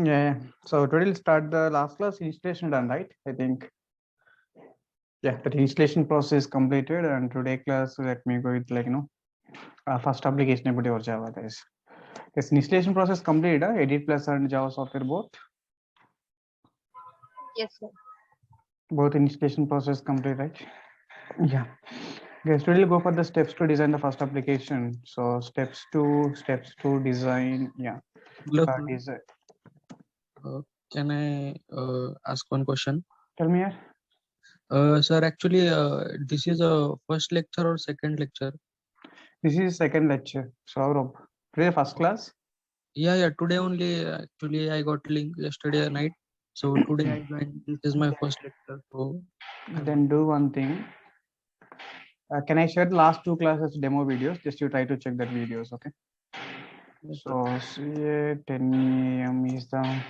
Yeah. So today we'll start the last class installation done, right? I think. Yeah, the installation process is completed, and today class let me go with first application about your Java guys. Yes, installation process completed. Edit Plus and Java software Yes, sir. both installation process complete, right? Yeah. Guys, today we'll go for the steps to design the first application. So steps to design. Yeah. Hello, sir. Design. Can I ask one question? Tell me, yeah. Sir, actually, this is a first lecture or second lecture? This is second lecture. So, Rob, today first class. Yeah. Today only, actually, I got link yesterday night. So today I joined. This is my first lecture. So Then do one thing. Can I share the last two classes demo videos? Just you try to check that videos, okay? yes, sir. So CA 10 AM is the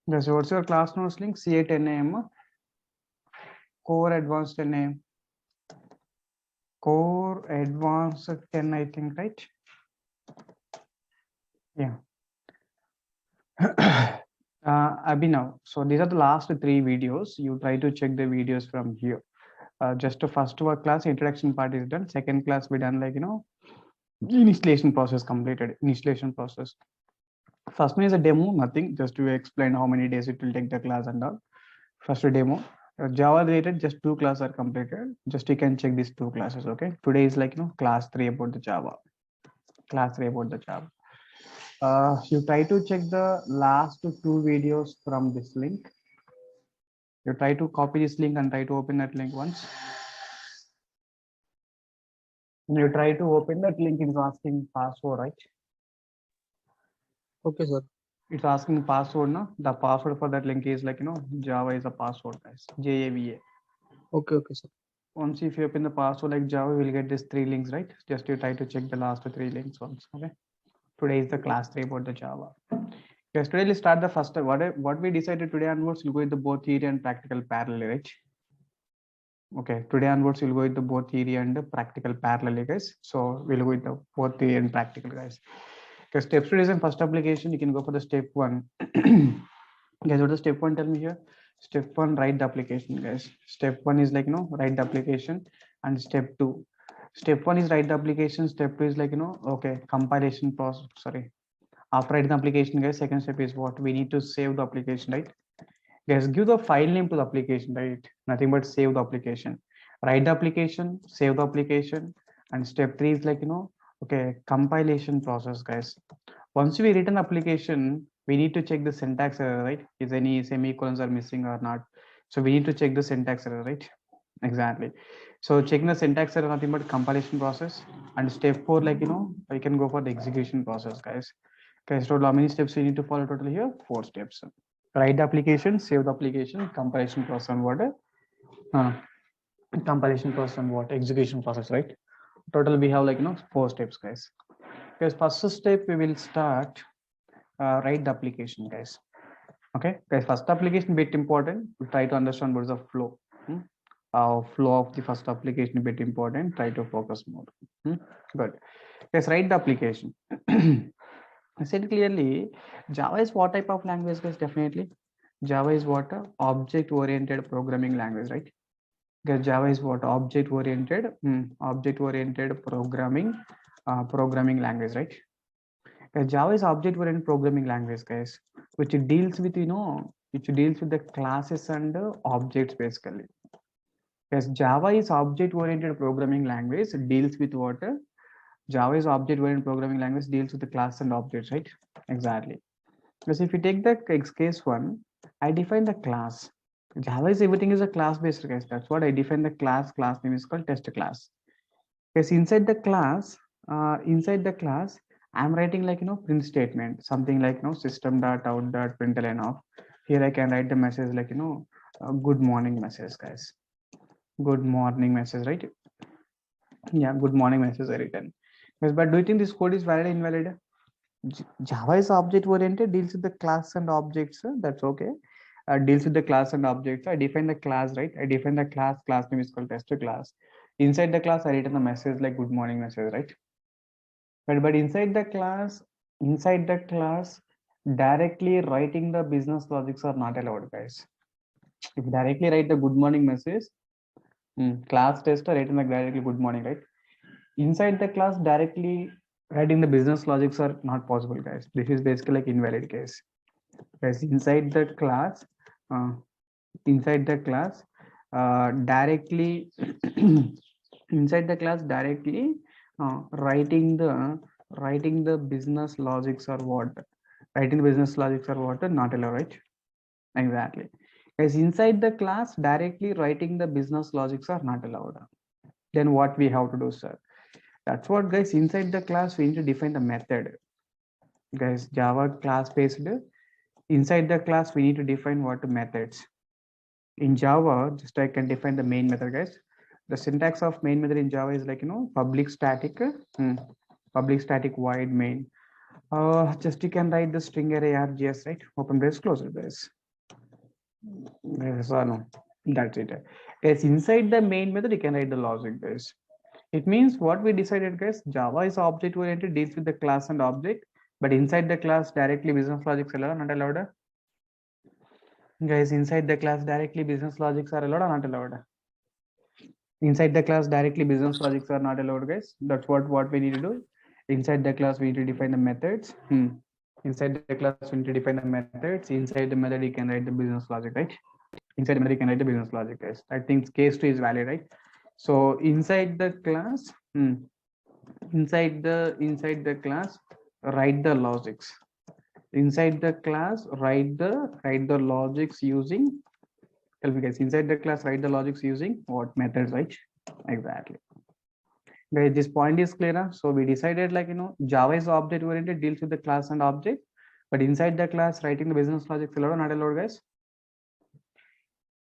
yes, what's your class notes link? CA 10 AM core advanced 10 AM core advanced 10, I think, right? Yeah. Abhinav, so these are the last three videos. You try to check the videos from here. Just the first work class introduction part is done. Second class we done installation process completed. Installation process. First one is a demo, nothing, just to explain how many days it will take the class and all. First demo. Java related, just two classes are completed. Just you can check these two classes, okay? Today is class 3 about the Java. Class 3 about the Java. You try to check the last two videos from this link. You try to copy this link and try to open that link once. You try to open that link, it's asking password, right? Okay, sir. It's asking password, no? The password for that link is Java is a password, guys. JAVA. Okay, sir. Once if you open the password like Java, we'll get these three links, right? Just you try to check the last three links once. Okay. Today is the class 3 about the Java. Yes, today we'll start the first. What we decided today onwards, we'll go with the both theory and practical parallel, right? Okay, today onwards we'll go with the both theory and the practical parallel, guys. So we'll go with the both theory and practical, guys. Okay, steps to design first application, you can go for the step one. Guys, what is step one? Tell me here. Step one, write the application, guys. Step one is write the application, and step one is write the application. Step two is okay, compilation process. Sorry, after writing the application, guys, second step is what we need to save the application, right? Guys, give the file name to the application, right? Nothing but save the application. Write the application, save the application, and step three is okay, compilation process, guys. Once we written application, we need to check the syntax error, right? Is any semicolons are missing or not? So we need to check the syntax error, right? Exactly. So checking the syntax error, nothing but compilation process. And step four, you can go for the execution process, guys. Okay, so how many steps we need to follow total here? 4 steps. Write the application, save the application, compilation process, and what? Compilation process and what? Execution process, right? Total we have 4 steps, guys. Because first step we will start write the application, guys. Okay, guys, first application bit important. We try to understand what is the flow. Flow of the first application bit important. Try to focus more. Good. Let's write the application. I said clearly, Java is what type of language, guys? Definitely, Java is what object-oriented programming language, right? Because Java is what object-oriented programming language, right? Java is object-oriented programming language, guys, which deals with the classes and objects basically. Yes, Java is object-oriented programming language. Deals with what? Java is object-oriented programming language deals with the class and objects, right? Exactly. Because if you take the case one, I define the class. Java is everything is a class-based, guys. That's what I define the class. Class name is called test class. Because inside the class, I'm writing print statement, something like system dot out dot println of. Here I can write the message good morning message, guys. Good morning message, right? Yeah, good morning message I written. Yes, but do you think this code is valid or invalid? Java is object oriented, deals with the class and objects. That's okay. Deals with the class and objects. I define the class, right? I define the class. Class name is called test class. Inside the class, I written the message like good morning message, right? But inside the class, directly writing the business logics are not allowed, guys. If you directly write the good morning message, class test or writing like directly good morning, right? Inside the class, directly writing the business logics are not possible, guys. This is basically like invalid case. Guys, uh, inside the class, directly inside the class directly writing the business logics or what writing the business logics or what not allowed, right? Exactly. Guys, inside the class directly writing the business logics are not allowed. Then what we have to do, sir? That's what, guys. Inside the class we need to define the method, guys. Java class based. Inside the class we need to define what methods. In Java, just I can define the main method, guys. The syntax of main method in Java is like, public static void main. Just you can write the string array RGS, right? Open brace, close brace. Yes or no? That's it. Yes, inside the main method you can write the logic, guys. It means what we decided, guys. Java is object oriented, deals with the class and object, but inside the class directly business logics allowed, not allowed. Guys, inside the class directly business logics are allowed or not allowed? Inside the class directly business logics are not allowed, guys. That's what we need to do. Inside the class we need to define the methods. Inside the class we need to define the methods. Inside the method you can write the business logic, right? Inside the method you can write the business logic, guys. I think case 2 is valid, right? So inside the class, inside the class write the logics. Inside the class write the logics using, tell me, guys, inside the class write the logics using what methods, right? Exactly. Guys, this point is clear. So we decided, like, Java is object oriented, deals with the class and object, but inside the class writing the business logic allowed or not allowed, guys?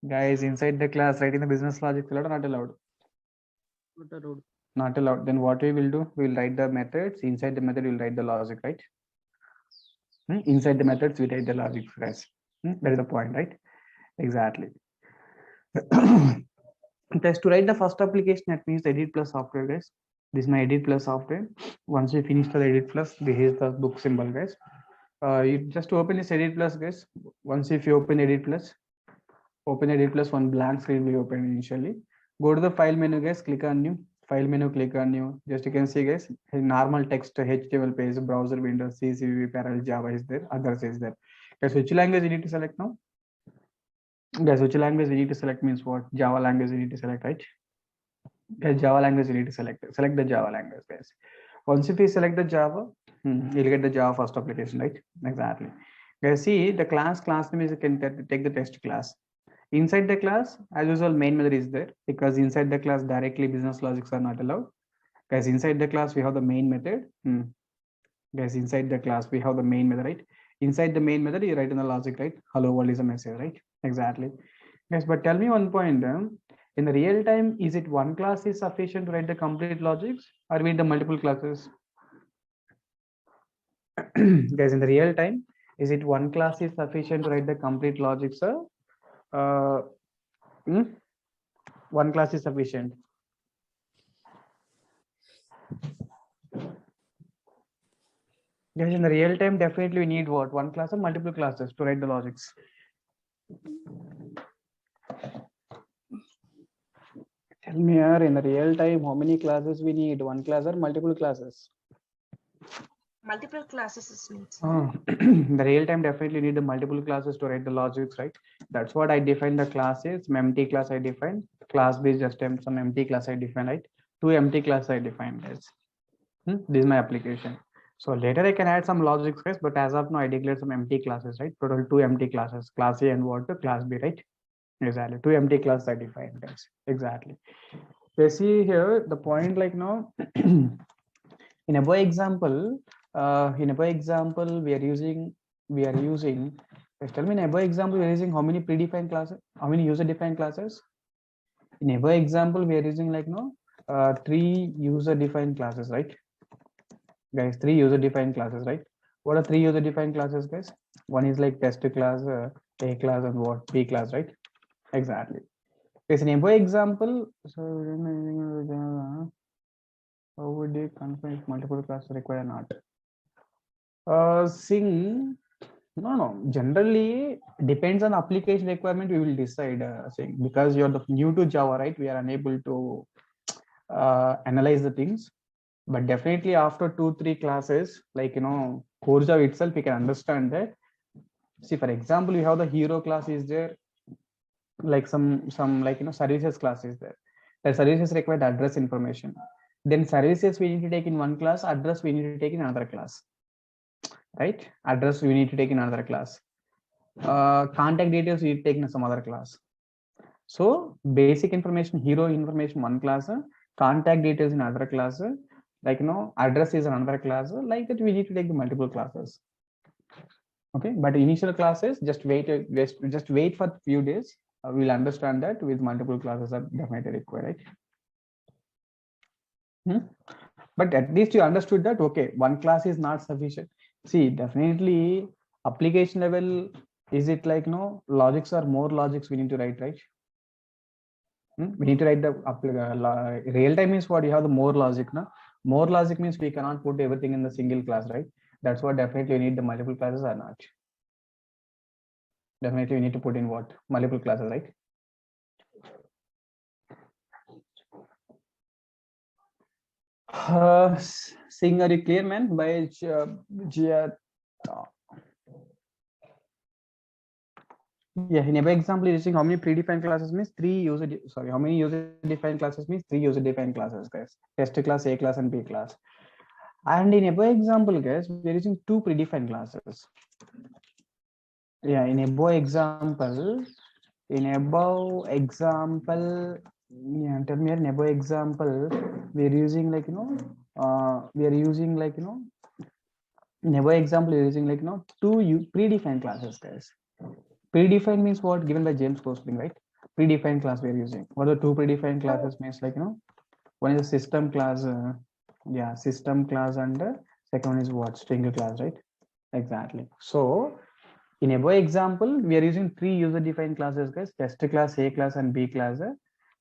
Guys, inside the class writing the business logic allowed or not allowed? Not allowed. Not allowed. Then what we will do, we will write the methods. Inside the method we will write the logic, right? Inside the methods we write the logic, guys. That is the point, right? Exactly. Just to write the first application, that means edit plus software, guys. This is my edit plus software. Once you finish the edit plus, this is the book symbol, guys. You just open this edit plus, guys. Once if you open edit plus, one blank screen will open initially. Go to the file menu, guys. Click on new. File menu, click on new. Just you can see, guys, normal text HTML page, browser window, CSV, parallel, Java is there, others is there. Guys, which language you need to select now? Guys, which language you need to select means what? Java language you need to select, right? Guys, Java language you need to select the Java language, guys. Once if you select the Java, you'll get the Java first application, right? Exactly. Guys, see the class name is, you can take the test class. Inside the class, as usual, main method is there, because inside the class directly business logics are not allowed. Guys, inside the class we have the main method. Guys, inside the class we have the main method, right? Inside the main method you write in the logic, right? Hello world is a message, right? Exactly. Guys, but tell me one point. In the real time, is it one class is sufficient to write the complete logics, or we need the multiple classes? Guys, in the real time, is it one class is sufficient to write the complete logic, sir? One class is sufficient. Guys, in the real time, definitely we need what? One class or multiple classes to write the logics? Tell me here, in the real time, how many classes we need? One class or multiple classes? Multiple classes is needs. In the real time, definitely need the multiple classes to write the logics, right? That's what I define the classes. Empty class I define. Class based just some empty class I define, right? Two empty class I define, guys. This is my application. So later I can add some logics, guys, but as of now I declared some empty classes, right? Total 2 empty classes, class A and what? Class B, right? Exactly. 2 empty classes I defined, guys. Exactly. So see here the point, like now in above example, we are using, tell me, in above example we are using how many predefined classes, how many user defined classes? In above example we are using, like, 3 user defined classes, right? Guys, 3 user defined classes, right? What are 3 user defined classes, guys? One is like test class, A class, and what? B class, right? Exactly. Yes, in above example, so How would you confirm if multiple classes required or not? Sing, no. Generally, depends on application requirement. We will decide. Sing, because you're new to Java, right? We are unable to analyze the things. But definitely after 2-3 classes, like core Java itself, we can understand that. See, for example, you have the hero class is there, like some like services class is there. The services require address information. Then services we need to take in one class, address we need to take in another class, right? Address we need to take in another class. Contact details we need to take in some other class. So basic information, hero information one class, contact details in another class, like address is another class. Like that we need to take the multiple classes. Okay, but initial classes just wait for few days. We'll understand that with multiple classes are definitely required, right? But at least you understood that, okay, one class is not sufficient. See, definitely application level, is it like logics or more logics we need to write, right? We need to write the real time is what you have the more logic. No? More logic means we cannot put everything in the single class, right? That's what definitely you need the multiple classes or not. Definitely we need to put in what? Multiple classes, right? Seeing are you clear, man? By yeah, in every example, using how many predefined classes means how many user defined classes means 3 user defined classes, guys. Test class, A class, and B class. And in above example, guys, we are using 2 predefined classes. Yeah, in above example, yeah, tell me in above example, we are using like in above example, we are using like 2 predefined classes, guys. Predefined means what? Given by James Gosling, right? Predefined class we are using. What are the 2 predefined classes means? Like one is a system class, system class, and second one is what? String class, right? Exactly. So in above example, we are using 3 user-defined classes, guys. Test class, A class, and B class,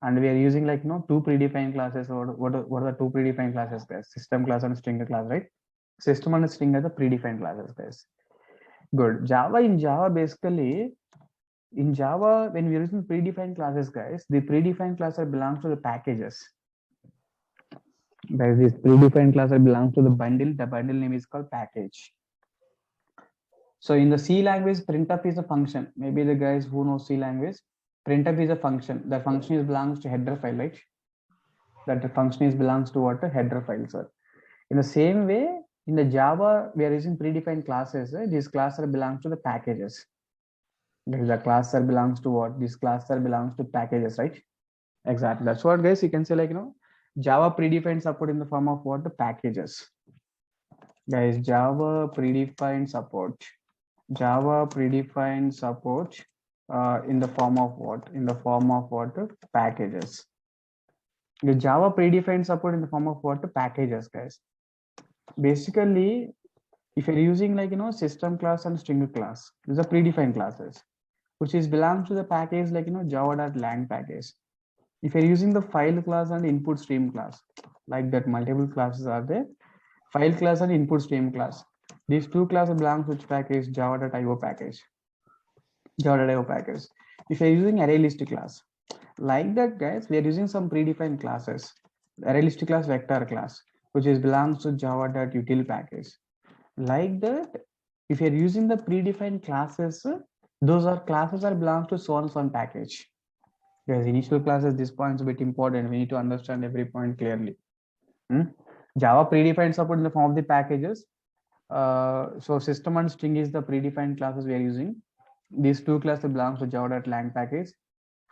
and we are using like 2 predefined classes. Or what are the 2 predefined classes, guys? System class and string class, right? System and string are the predefined classes, guys. Good. In Java, basically, in Java, when we are using predefined classes, guys, the predefined class belongs to the packages. Guys, this predefined class belongs to the bundle. The bundle name is called package. So in the C language, printf is a function. Maybe the guys who know C language, printf is a function. The function belongs to header file, right? That the function belongs to what? A header file, sir. In the same way, in the Java, we are using predefined classes. These classes belongs to the packages. The class belongs to what? This class belongs to packages, right? Exactly. That's what, guys, you can say like Java predefined support in the form of what? The packages. Guys, Java predefined support in the form of what? In the form of what? Packages. The Java predefined support in the form of what? Packages, guys. Basically, if you're using like system class and string class, these are predefined classes, which is belongs to the package like java.lang package. If you're using the file class and input stream class, like that, multiple classes are there. File class and input stream class. These 2 classes belong to which package? Java.io package. Java.io package. If you're using array list class, like that, guys, we are using some predefined classes. Array list class, vector class, which is belongs to java.util package. Like that, if you're using the predefined classes, those are classes are belongs to so and so package. Guys, initial classes, this point is a bit important. We need to understand every point clearly. Java predefined support in the form of the packages. So system and string is the predefined classes we are using. These 2 classes belongs to java.lang package.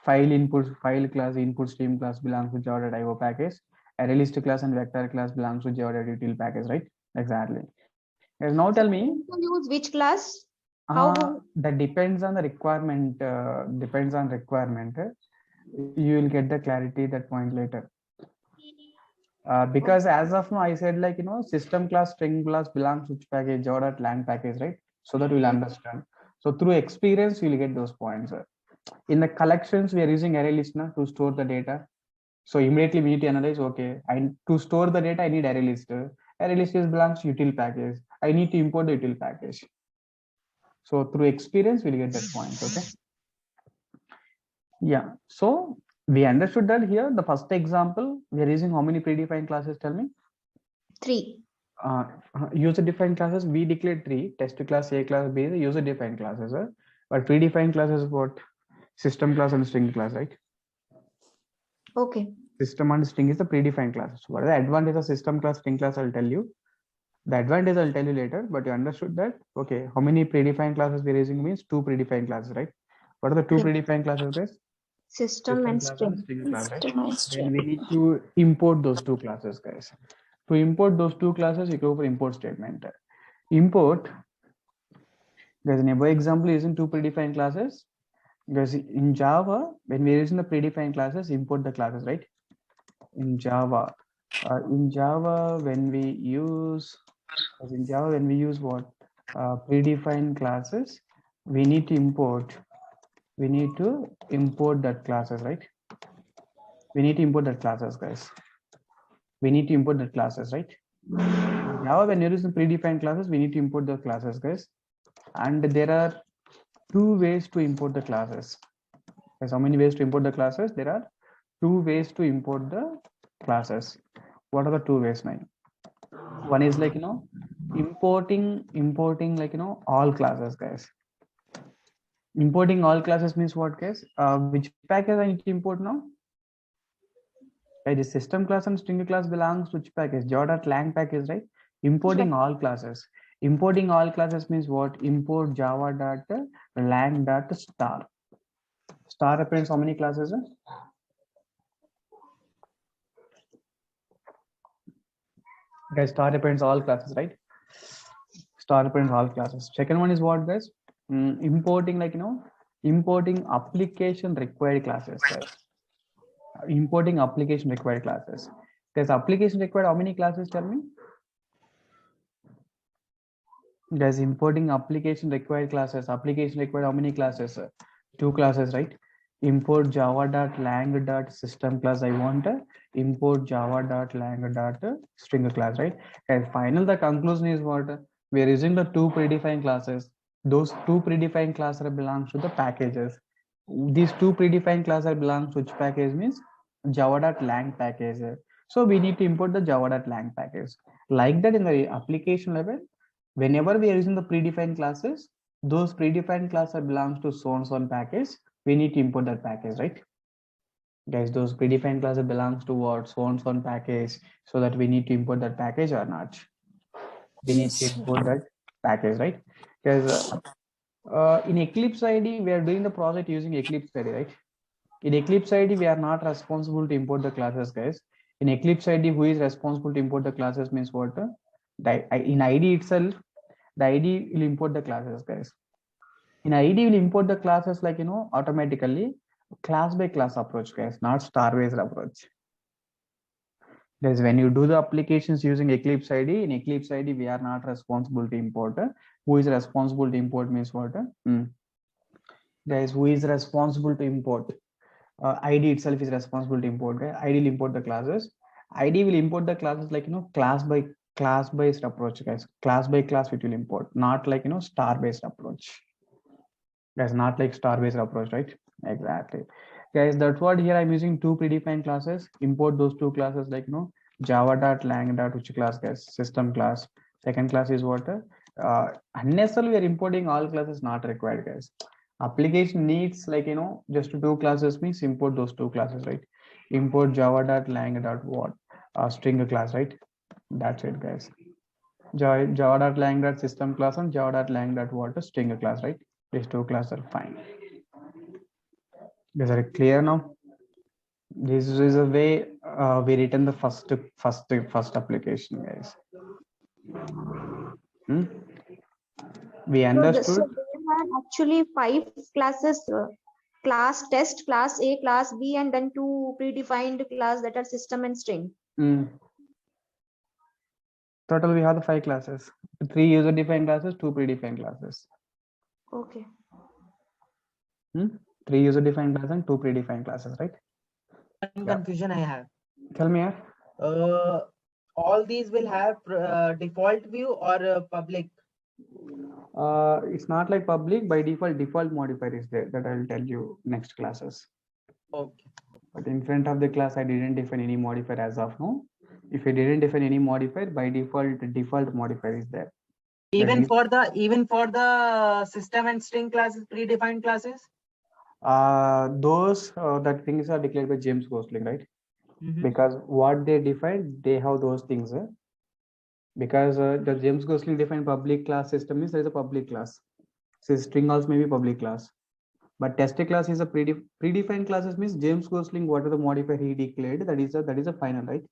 File class, input stream class belongs to java.io package. Array list class and vector class belongs to java.util package, right? Exactly. Now tell me. Use which class? How? That depends on the requirement. Depends on requirement. You will get the clarity that point later. Because as of now, I said like system class, string class belongs to which package? Java.lang package, right? So that we'll understand. So through experience, you'll get those points. In the collections, we are using array listener to store the data. So immediately we need to analyze, okay, to store the data, I need array list. Array list belongs to util package. I need to import the util package. So through experience, we'll get that point, okay? Yeah, so we understood that here, the first example, we are using how many predefined classes, tell me? 3. User defined classes, we declared 3, test class, A class, B, the user defined classes, but predefined classes, what? System class and string class, right? Okay. System and string is the predefined classes. What are the advantage of system class, string class? I'll tell you. The advantage I'll tell you later, but you understood that, okay, how many predefined classes we're using means 2 predefined classes, right? What are the 2 Yeah. predefined classes, guys? System and class string. and string class, right? System and Then string. we need to import those 2 classes, guys. To import those 2 classes, you go for import statement. Import, there's an above example using 2 predefined classes. Because in Java, when we're using the predefined classes, import the classes, right? In Java, when we use what? Predefined classes, we need to import that classes, right? We need to import that classes, guys. We need to import the classes, right? Now, when you're using predefined classes, we need to import the classes, guys. And there are 2 ways to import the classes. There's how many ways to import the classes? There are 2 ways to import the classes. What are the 2 ways now? One is like, importing like, all classes, guys. Importing all classes means what, guys? Which package I need to import now? Okay, the system class and string class belongs to which package? Java.lang package, right? Importing all classes. Importing all classes means what? Import java.lang.star. Star represents how many classes? Guys, star represents all classes, right? Star represents all classes. Second one is what, guys? Importing like, importing application required classes, guys. Importing application required classes. Guys, application required how many classes, tell me? Guys, importing application required classes. Application required how many classes? 2 classes, right? Import java.lang.system class. I want to import java.lang.string class, right? And final, the conclusion is what? We are using the 2 predefined classes. Those 2 predefined classes belongs to the packages. These 2 predefined classes belongs to which package means java.lang package. So we need to import the java.lang package. Like that in the application level, whenever we are using the predefined classes, those predefined classes belongs to so and so package. We need to import that package, right? Guys, those predefined classes belongs to what? So and so package, so that we need to import that package or not? We need to import that package, right? Because in Eclipse ID, we are doing the project using Eclipse ID, right? In Eclipse ID, we are not responsible to import the classes, guys. In Eclipse ID, who is responsible to import the classes means what? In ID itself, the ID will import the classes, guys. In ID will import the classes like, automatically class by class approach, guys, not star based approach. Guys, when you do the applications using Eclipse ID, in Eclipse ID, we are not responsible to import. Who is responsible to import means what? Guys, who is responsible to import? ID itself is responsible to import. ID will import the classes. ID will import the classes like, class by class based approach, guys. Class by class it will import, not like, star based approach. Guys, not like star based approach, right? Exactly. Guys, that's what here I'm using 2 predefined classes. Import those 2 classes like, java.lang. Which class, guys? System class. Second class is what? Unnecessarily we are importing all classes, not required, guys. Application needs like, just 2 classes means import those 2 classes, right? Import java.lang.what? String class, right? That's it, guys. Java.lang.system class and java.lang.what? String class, right? These 2 classes are fine. Is it clear now? This is a way we written the first application, guys. We So understood. there are actually 5 classes, class test, class A, class B, and then 2 predefined class that are system and string. Total we have the 5 classes. 3 user defined classes, 2 predefined classes. Okay. 3 user defined classes and 2 predefined classes, right? one Yeah. confusion I have. Tell me, yeah. All these will have default view or public. It's not like public. By default modifier is there, that I'll tell you next classes. Okay. But in front of the class, I didn't define any modifier as of now. If I didn't define any modifier, by default, the default modifier is there. Even is- for the system and string classes, predefined classes. Those that things are declared by James Gosling, right? Mhm. Because what they defined, they have those things. Because the James Gosling defined public class system means there is a public class. So string also may be public class. But test class is a predefined classes means James Gosling, what are the modifier he declared, that is a final, right?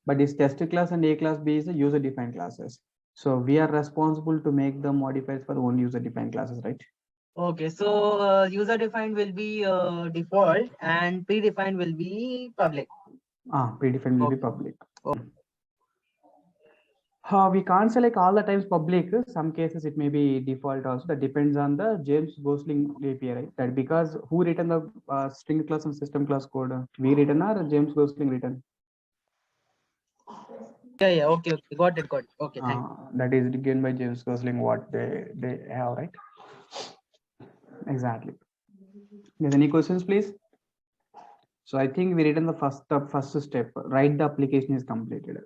But this test class and A class B is a user defined classes. So we are responsible to make the modifiers for only user defined classes, right? Okay, so user defined will be default and predefined will be public. Predefined will be Okay. public. Okay. We can't say like all the times public. Some cases it may be default also. That depends on the James Gosling API, right? That because who written the string class and system class code? We written or James Gosling written? Yeah, okay, got it. Okay, thank you. That is given by James Gosling what they have, right? Exactly. There's any questions, please? So I think we written the first step. Write the application is completed.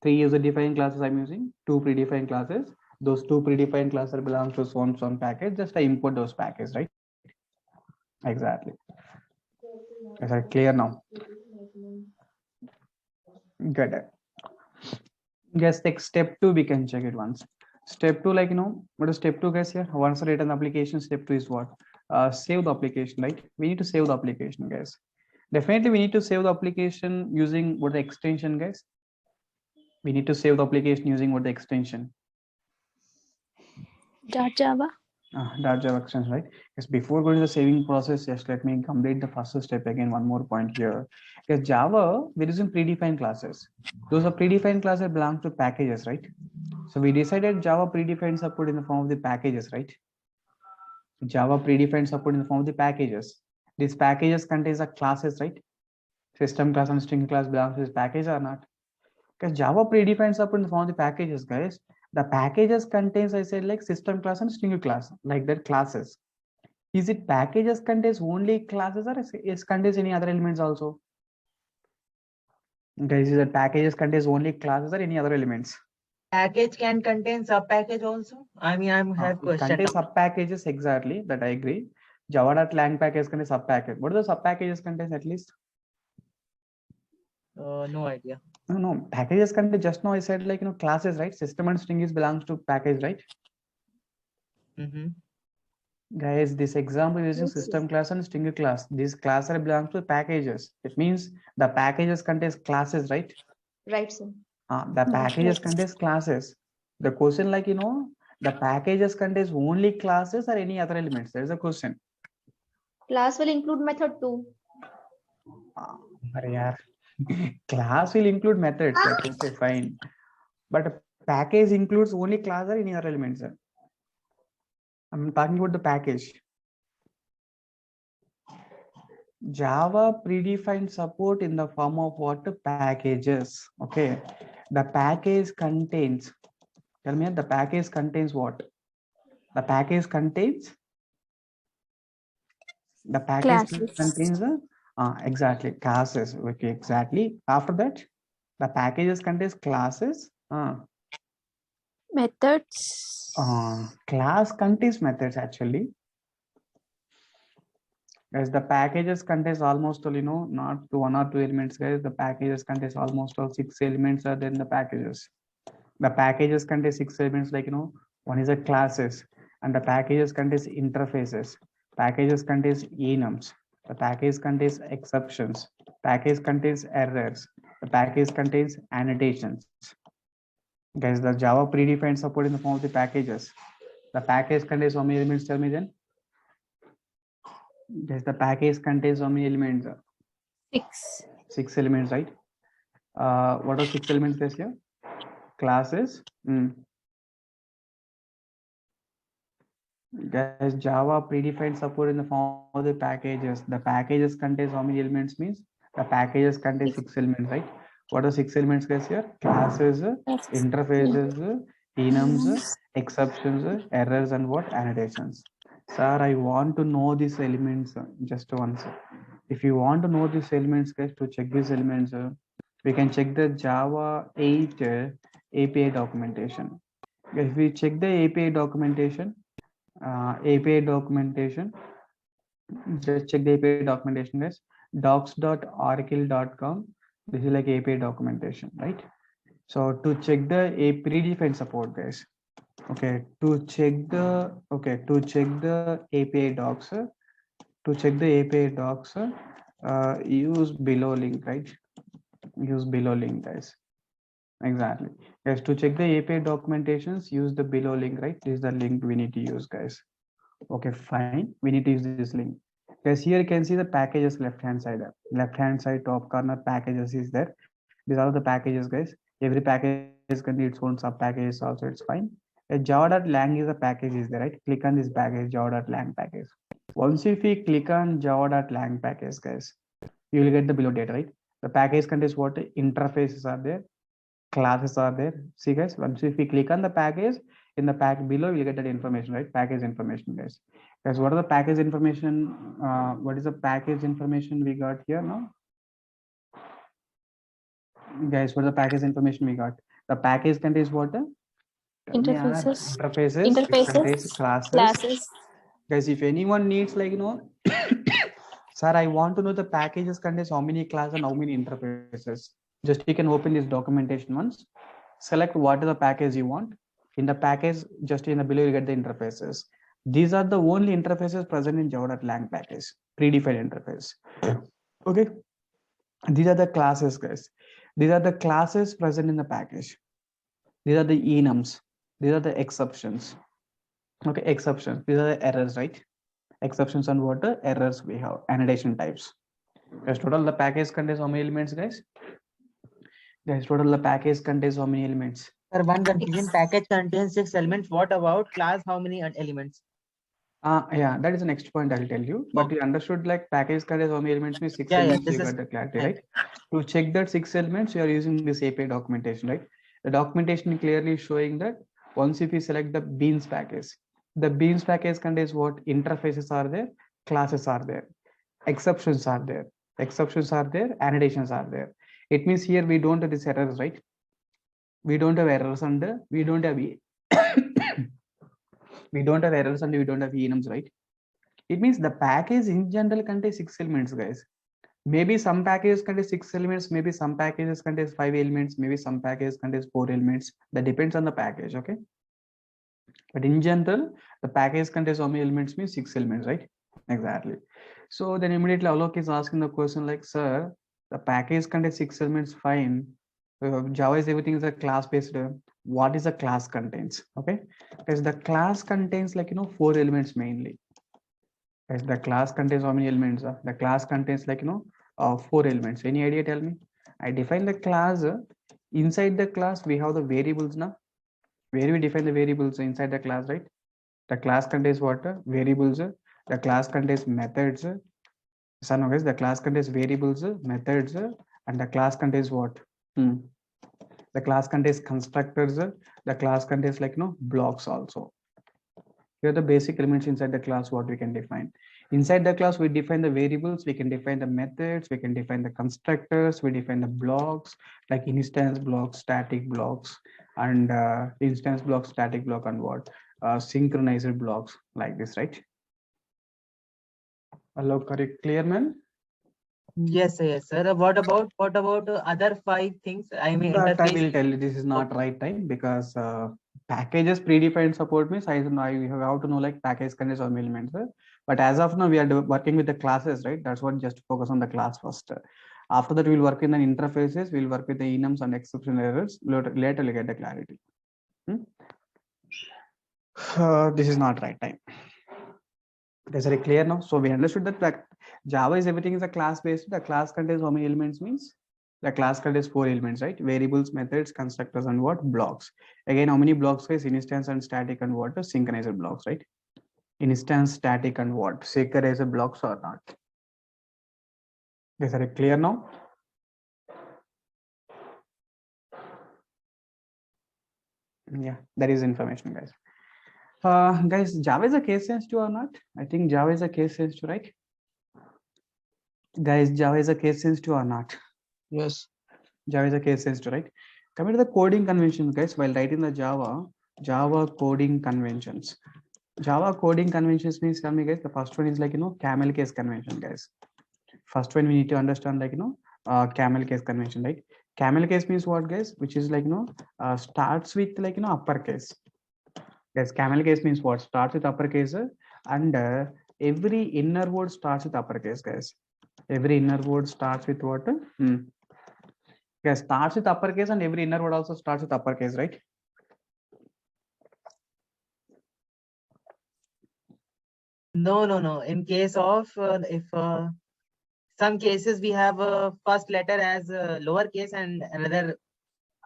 3 user defined classes I'm using, 2 predefined classes. Those 2 predefined classes belong to so on package. Just I import those packages, right? Exactly. Is that clear now? Good. Guess next step 2 we can check it once. Step 2, like what is step 2, guys? Here, once written the application, step 2 is what? Save the application, right? We need to save the application, guys. Definitely we need to save the application using what the extension, guys? We need to save the application using what the extension? Java. Java extension, right? Because before going to the saving process, just let me complete the first step again. One more point here. Because Java, we're using predefined classes. Those are predefined classes belong to packages, right? So we decided Java predefined support in the form of the packages, right? Java predefined support in the form of the packages. These packages contains the classes, right? System class and string class belongs to this package or not? Because Java predefined support in the form of the packages, guys. The packages contains, I said, like system class and string class, like that classes. Is it packages contains only classes or it contains any other elements also? Guys, is it packages contains only classes or any other elements? Package can contain sub package also. I mean, I have It question. contains sub packages, exactly, that I agree. Java.lang package contains sub package. What are the sub packages contains at least? No idea. No, packages contain, just now I said, like classes, right? System and string is belongs to package, right? Mm-hmm. Guys, this example is using Yes, system class and string class. These classes belongs to packages. It means the packages contains classes, right? Right, sir. The packages contains classes. The question, like the packages contains only classes or any other elements? There is a question. Class will include method too. Class will include methods. Okay, fine. But a package includes only class or any other elements. I'm talking about the package. Java predefined support in the form of what? Packages. Okay. The package contains, tell me, the package contains what? The package contains, the package Classes. contains exactly classes. Okay, exactly. After that, the packages contains classes. Methods. Class contains methods actually. As the packages contains almost all, not 1 or 2 elements, guys. The packages contains almost all 6 elements are there in the packages. The packages contain 6 elements, like one is a classes, and the packages contains interfaces. Packages contains enums. The package contains exceptions. Package contains errors. The package contains annotations. Guys, the Java predefined support in the form of the packages. The package contains how many elements? Tell me then. Guys, the package contains how many elements? 6. 6 elements, right? What are 6 elements, guys? Here, classes. Guys, Java predefined support in the form of the packages. The packages contains how many elements means? The packages contain 6 elements, right? What are 6 elements, guys, here? Classes, interfaces, enums, exceptions, errors, and what? Annotations. Sir, I want to know these elements just once. If you want to know these elements, guys, to check these elements, we can check the Java 8 API documentation. If we check the API documentation, just check the API documentation, guys. docs.oracle.com. This is like API documentation, right? So to check the predefined support, guys. Okay, to check the API docs, to check the API docs, use below link, right? Use below link, guys. Exactly. Yes, to check the API documentations, use the below link, right? This is the link we need to use, guys. Okay, fine. We need to use this link. Guys, here you can see the packages left hand side top corner packages is there. These are the packages, guys. Every package can its own sub packages also, it's fine. A java.lang is a package is there, right? Click on this package, java.lang package. Once if we click on java.lang package, guys, you will get the below data, right? The package contains what? Interfaces are there, classes are there. See, guys, once if we click on the package, in the pack below you'll get that information, right? Package information, guys. Guys, what are the package information? What is the package information we got here now? Guys, what are the package information we got? The package contains what? Interfaces. Interfaces. It Interfaces. contains classes. Classes. Guys, if anyone needs, like, sir, I want to know the packages contains how many classes and how many interfaces. Just you can open this documentation once, select what is the package you want. In the package, just in the below you get the interfaces. These are the only interfaces present in java.lang package, predefined interface. Okay, these are the classes, guys. These are the classes present in the package. These are the enums. These are the exceptions. Okay, exceptions. These are the errors, right? Exceptions and what the errors we have, annotation types. Guys, total the package contains how many elements, guys? Guys, total the package contains how many elements? Sir, one confusion. Package contains 6 elements. What about class? How many elements? Yeah, that is the next point I'll tell you. But you understood, like, package contains how many elements means 6 Yeah, elements. this You is got the clarity, right. right? To check that 6 elements, you are using this API documentation, right? The documentation clearly showing that once if you select the beans package, the beans package contains what? Interfaces are there, classes are there, exceptions are there, annotations are there. It means here we don't have these errors, right? We don't have errors and we don't have we don't have errors and we don't have enums, right? It means the package in general contains 6 elements, guys. Maybe some packages contain 6 elements, maybe some packages contains 5 elements, maybe some packages contains 4 elements. That depends on the package, okay? But in general, the package contains how many elements means 6 elements, right? Exactly. So then immediately Alok is asking the question like, sir, the package contains 6 elements, fine. Java is everything is a class based. What is a class contains? Okay, because the class contains, like, 4 elements mainly. As the class contains how many elements? The class contains, like, 4 elements. Any idea? Tell me. I define the class. Inside the class, we have the variables now. Where we define the variables inside the class, right? The class contains what? Variables. The class contains methods. So now, guys, the class contains variables, methods, and the class contains what? The class contains constructors. The class contains, like, blocks also. Here are the basic elements inside the class what we can define. Inside the class, we define the variables, we can define the methods, we can define the constructors, we define the blocks, like instance blocks, static blocks, and instance block, static block, and what? Synchronized blocks, like this, right? Hello, correct, clear, man? Yes, sir. What about other 5 things? I mean, That I interface. will tell you, this is not right time, because packages predefined support means I have to know, like, package contains all elements. But as of now, we are working with the classes, right? That's what, just focus on the class first. After that, we'll work in the interfaces, we'll work with the enums and exception errors. Later we'll get the clarity. This is not right time. Is it clear now? So we understood that Java is everything is a class based. The class contains how many elements means? The class contains 4 elements, right? Variables, methods, constructors, and what? Blocks. Again, how many blocks is instance and static and what? Synchronized blocks, right? instance, static, and what? Serializer blocks or not? Is that clear now? Yeah, that is information, guys. Guys, Java is a case sensitive or not? I think Java is a case sensitive, right? Guys, Java is a case sensitive or not? Yes. Java is a case sensitive, right? Coming to the coding conventions, guys, while writing the Java coding conventions. Java coding conventions means, tell me guys, the first one is like, camel case convention, guys. First one we need to understand, like, camel case convention, right? Camel case means what, guys? Which is like, starts with like, uppercase. Yes, camel case means what? Starts with uppercase and every inner word starts with uppercase, guys. Every inner word starts with what? Yes, starts with uppercase and every inner word also starts with uppercase, right? No. In case of if some cases we have first letter as lowercase and another,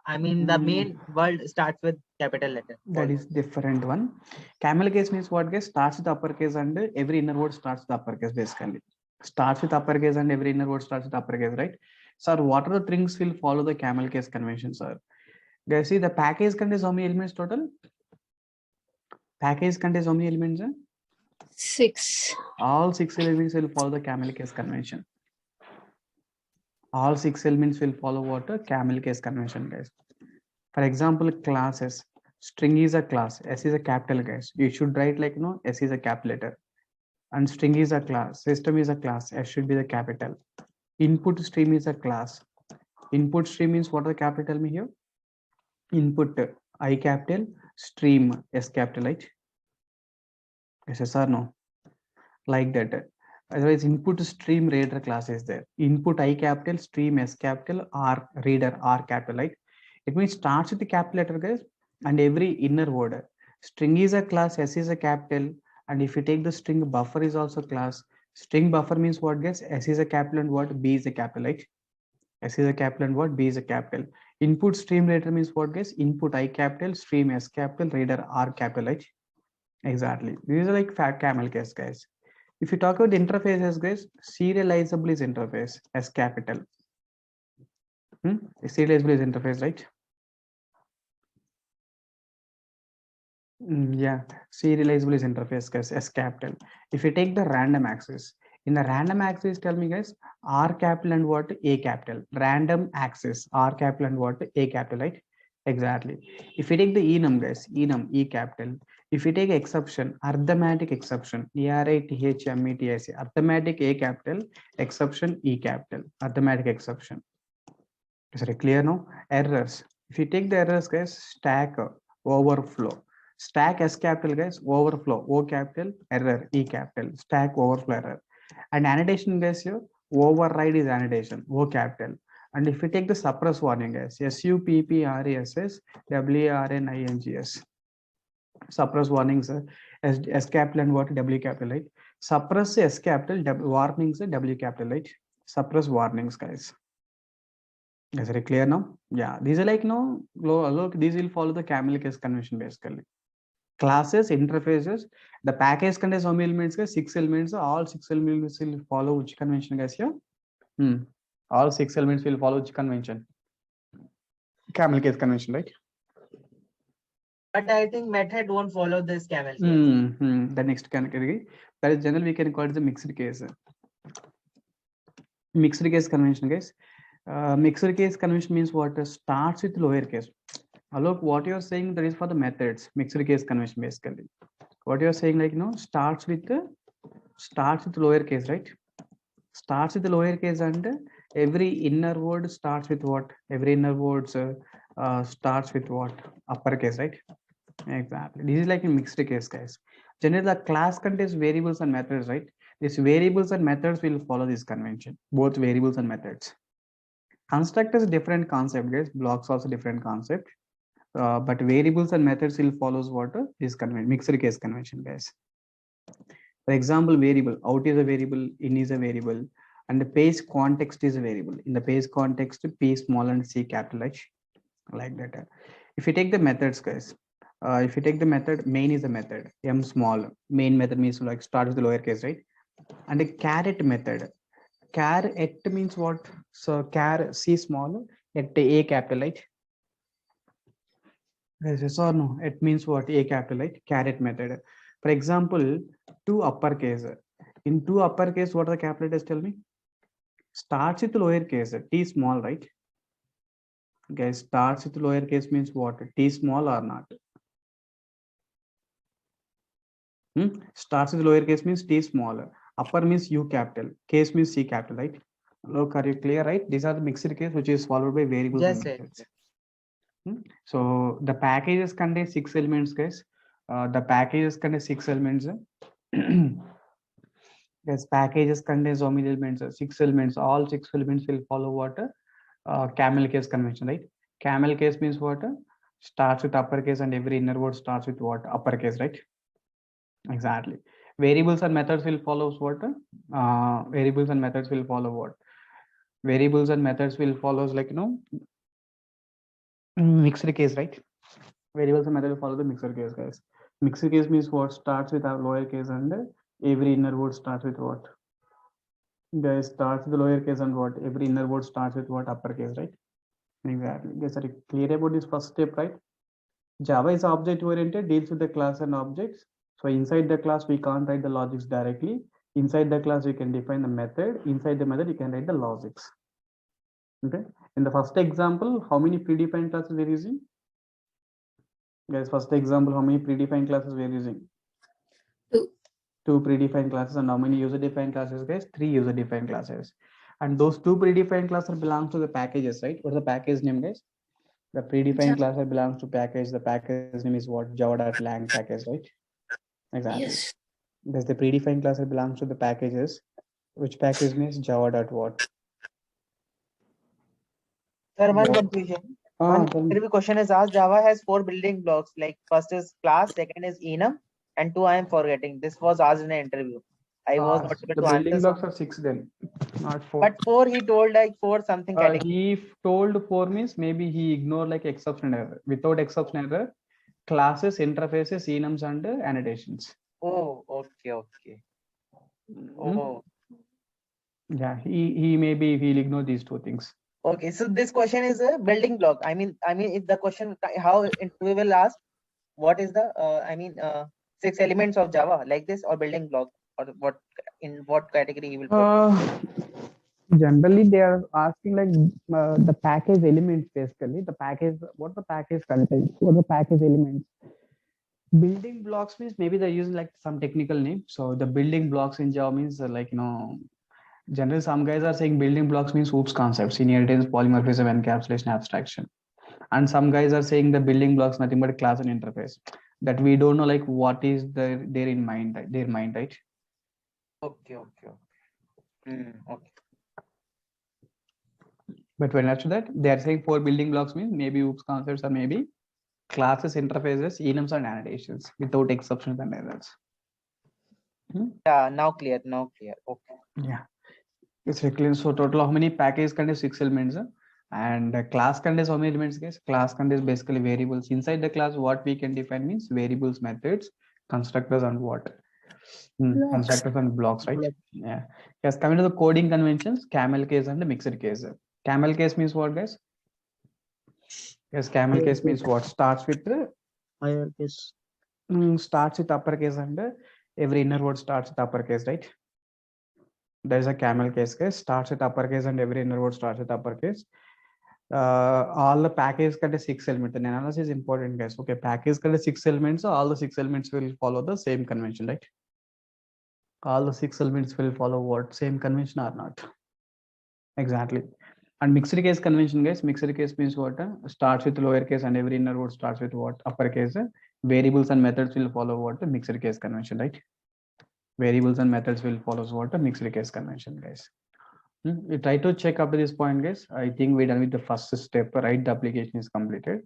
I mean the main word starts with capital letter. That is different one. Camel case means what, guys? Starts with uppercase and every inner word starts with uppercase, basically. Starts with uppercase and every inner word starts with uppercase, right? Sir, what are the things will follow the camel case convention, sir? Guys, see the package contains how many elements total? Package contains how many elements? 6. All 6 elements will follow the camel case convention. All 6 elements will follow what? A camel case convention, guys. For example, classes. String is a class. S is a capital, guys. You should write like, S is a capital letter. And string is a class. System is a class. S should be the capital. Input stream is a class. Input stream means what are the capital? Tell me here. Input I capital, stream S capital, right? Yes or no? Like that. Otherwise, input stream reader class is there. Input I capital, stream S capital, R reader R capital, right? It means starts with the capital letter, guys, and every inner word. String is a class, S is a capital, and if you take the string buffer is also class. String buffer means what, guys? S is a capital and what? B is a capital, right? S is a capital and what? B is a capital. Input stream reader means what, guys? Input I capital, stream S capital, reader R capital, right? Exactly. These are like fat camel case, guys. If you talk about the interfaces, guys, serializable is interface as capital. Serializable is interface, right? Yeah, serializable is interface, guys, as capital. If you take the random access, in the random access, tell me, guys, R capital and what? A capital. Random access, R capital and what? A capital, right? Exactly. If you take the enum, guys, enum, E capital. If you take exception, arithmetic exception, ERITHMETIC, arithmetic A capital, exception E capital, arithmetic exception. Is it clear now? Errors. If you take the errors, guys, stack, overflow. Stack S capital, guys, overflow, O capital, error, E capital, stack, overflow, error. And annotation, guys, here, override is annotation, O capital. And if you take the suppress warning, guys, SUPPRESS, WARNINGS. Suppress warnings, S capital and what? W capital, right? Suppress S capital, warnings, W capital, right? Suppress warnings, guys. Is it clear now? Yeah, these are like, look, these will follow the camel case convention basically. Classes, interfaces, the package contains how many elements, guys? 6 elements. All 6 elements will follow which convention, guys? Here, all 6 elements will follow which convention? Camel case convention, right? But I think method won't follow this camel case. The next category, that is generally we can call it the mixed case. Mixed case convention, guys. Mixed case convention means what? Starts with lowercase. Look, what you're saying, that is for the methods. Mixed case convention basically. What you're saying, like, starts with lowercase, right? Starts with the lowercase and every inner word starts with what? Every inner word starts with what? Uppercase, right? Exactly. This is like a mixed case, guys. Generally, the class contains variables and methods, right? These variables and methods will follow this convention, both variables and methods. Constructors different concept, guys. Blocks also different concept. But variables and methods will follows what? This convention, mixed case convention, guys. For example, variable, out is a variable, in is a variable, and the page context is a variable. In the page context, P small and C capital H, like that. If you take the methods, guys, If you take the method, main is the method, m small. Main method means like starts with lowercase, right? And a caret method. Char et means what? So char C small, et A capital, right? Yes or no? It means what? A capital, right? Caret method. For example, two uppercase. In two uppercase, what are the capital letters? Tell me. Starts with lowercase, T small, right? Guys, starts with lowercase means what? T small or not? Starts with lowercase means T small. Upper means U capital. Case means C capital, right? Look, are you clear, right? These are the mixed case which is followed by variables Yes, and sir. methods. So the packages contain 6 elements, guys. The packages contain 6 elements. Yes, packages contains how many elements? 6 elements. All 6 elements will follow what? Camel case convention, right? Camel case means what? Starts with uppercase and every inner word starts with what? Uppercase, right? Exactly. Variables and methods will follow what? Variables and methods will follow what? Variables and methods will follows like, mixed case, right? Variables and method will follow the mixed case, guys. Mixed case means what? Starts with a lower case and every inner word starts with what? Guys, starts with the lower case and what? Every inner word starts with what? Uppercase, right? Exactly. Guys, are you clear about this first step, right? Java is object oriented, deals with the class and objects. So inside the class, we can't write the logics directly. Inside the class, you can define the method. Inside the method, you can write the logics. Okay. In the first example, how many predefined classes we're using? Guys, first example, how many predefined classes we're using? Two. Two predefined classes. And how many user-defined classes, guys? 3 user-defined classes. And those 2 predefined classes belong to the packages, right? What's the package name, guys? The predefined class belongs to package. The package name is what? Java.lang package, right? Exactly. Yes. There's the predefined class that belongs to the packages. Which package means Java.what? Sir, one Java. confusion. One interview question is asked. Java has 4 building blocks. Like first is class, second is enum, and 2 I am forgetting. This was asked in an interview. I was not able The to building answer. blocks are 6 then, not 4. But 4 he told like 4 something category. He told 4 means maybe he ignored like exception error. Without exception error, classes, interfaces, enums, and annotations. Oh, okay. Oh, Yeah, he maybe he'll ignore these 2 things. okay. So this question is a building block. I mean, if the question how we will ask, what is the 6 elements of Java like this or building block or what in what category he will put? Generally they are asking like the package elements, basically the package, what the package contains, what the package elements. Building blocks means maybe they're using like some technical name. So the building blocks in Java means generally some guys are saying building blocks means OOPS concepts, inheritance, polymorphism, encapsulation, abstraction. And some guys are saying the building blocks nothing but a class and interface, that we don't know like what is their mind, right? Okay. But when after that they are saying 4 building blocks means maybe OOPS concepts or maybe classes, interfaces, enums, and annotations without exceptions and errors. Yeah, now clear. Okay. Yeah, it's clear. So total how many packages contains 6 elements, and class contains how many elements, guys? Class contains basically variables. Inside the class, what we can define means variables, methods, constructors, and what? Constructors and blocks, right? Yeah. Yes, coming to the coding conventions, camel case and the mixed case. Camel case means what, guys? Yes, camel case means what? Starts with the Higher case. Starts with uppercase and every inner word starts with uppercase, right? There is a camel case. Starts with uppercase and every inner word starts with uppercase. All the package contains 6 elements. The analysis is important, guys. Okay, package contains 6 elements. So all the 6 elements will follow the same convention, right? All the 6 elements will follow what? Same convention or not? Exactly. And mixed case convention, guys. Mixed case means what? Starts with lowercase and every inner word starts with what? Uppercase. Variables and methods will follow what? The mixed case convention, right? Variables and methods will follow what? The mixed case convention, guys. We try to check up to this point, guys. I think we're done with the first step, right? The application is completed.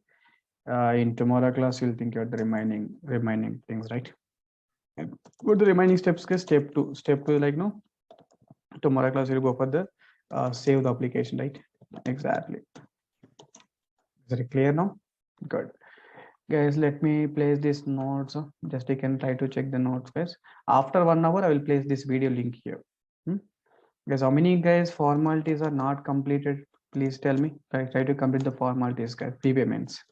In tomorrow class, you'll think about the remaining things, right? And what the remaining steps, guys? Step two, like no. Tomorrow class we'll go for the save the application, right? Exactly. Is it clear now? Good. Guys, let me place this notes. Just you can try to check the notes, guys. After 1 hour, I will place this video link here. Guys, how many guys formalities are not completed? Please tell me. Try to complete the formalities, guys. Fee payments.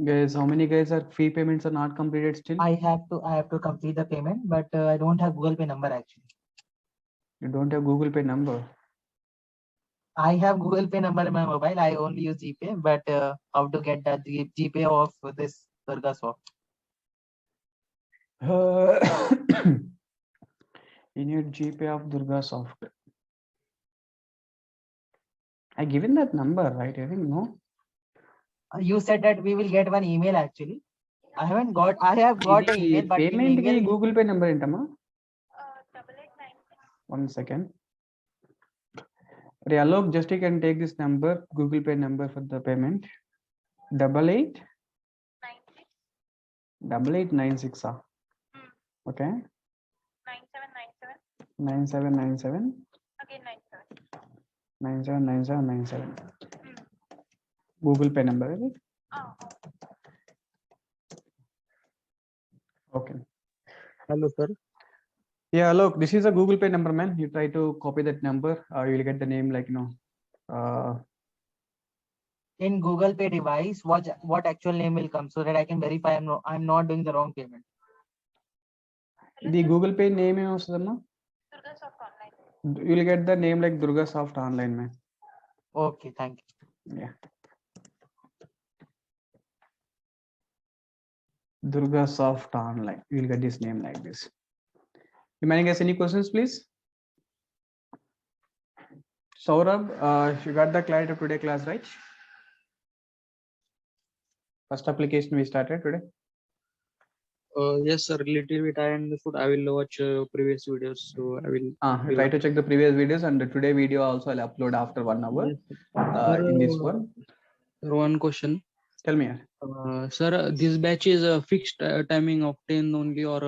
Guys, how many guys are fee payments are not completed still? I have to complete the payment, but I don't have Google Pay number actually. You don't have Google Pay number. I have Google Pay number in my mobile. I only use GPay, but how to get that GPay of this Durga Soft? You need GPay of Durga Soft. I given that number, right? I think no. You said that we will get one email actually. I have got an email, but in Payment ki email, Google Pay number entama. 1 second. Alok, just you can take this number, Google Pay number for the payment. 8896. Okay. 9797. 979797. Google Pay number, is it? Okay. Hello, sir. Yeah, look, this is a Google Pay number, man. You try to copy that number, you will get the name like, in Google Pay device, what actual name will come so that I can verify I'm not doing the wrong payment. the Google Pay name is you will get the name like Durga Soft Online, man. Okay, thank you. Yeah. Durga Soft Online. You will get this name like this. You may guys any questions, please? Saurabh, you got the clarity of today class, right? First application we started today. Yes, sir. Little bit I understood. I will watch previous videos. So I will. Try to check the previous videos, and the today video also I'll upload after 1 hour. Yes, In this one. sir, one question. Tell me. Sir, this batch is a fixed timing of 10 only, or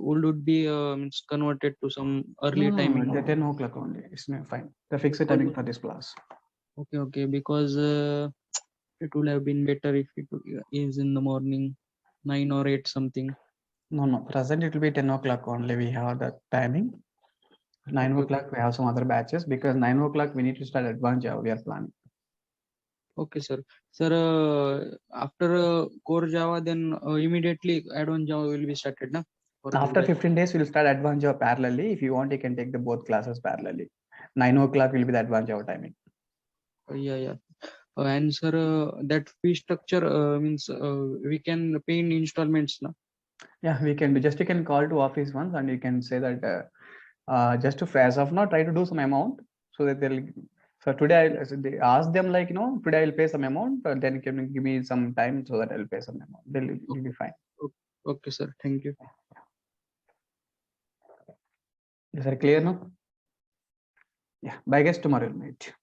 would it be means converted to some early timing? The 10 o'clock only. It's fine. The fixed timing for this class. Okay, because it would have been better if it is in the morning, 9 or 8 something. No. Present it will be 10 o'clock only. We have that timing. 9 o'clock we have some other batches because 9 o'clock we need to start advanced Java. We are planning. Okay, sir. Sir, after core Java, then immediately advanced Java will be started, na? After 15 days, we'll start advanced Java parallelly. If you want, you can take the both classes parallelly. 9 o'clock will be the advanced Java timing. Yeah. And sir, that fee structure means we can pay in installments, na? Yeah, we can do. Just you can call to office once and you can say that just to as of now try to do some amount so that they'll. So today I ask them like today I'll pay some amount, but then you can give me some time so that I'll pay some amount. They'll be fine. Okay, sir. Thank you. Is that clear now? Yeah. By guess tomorrow we'll meet.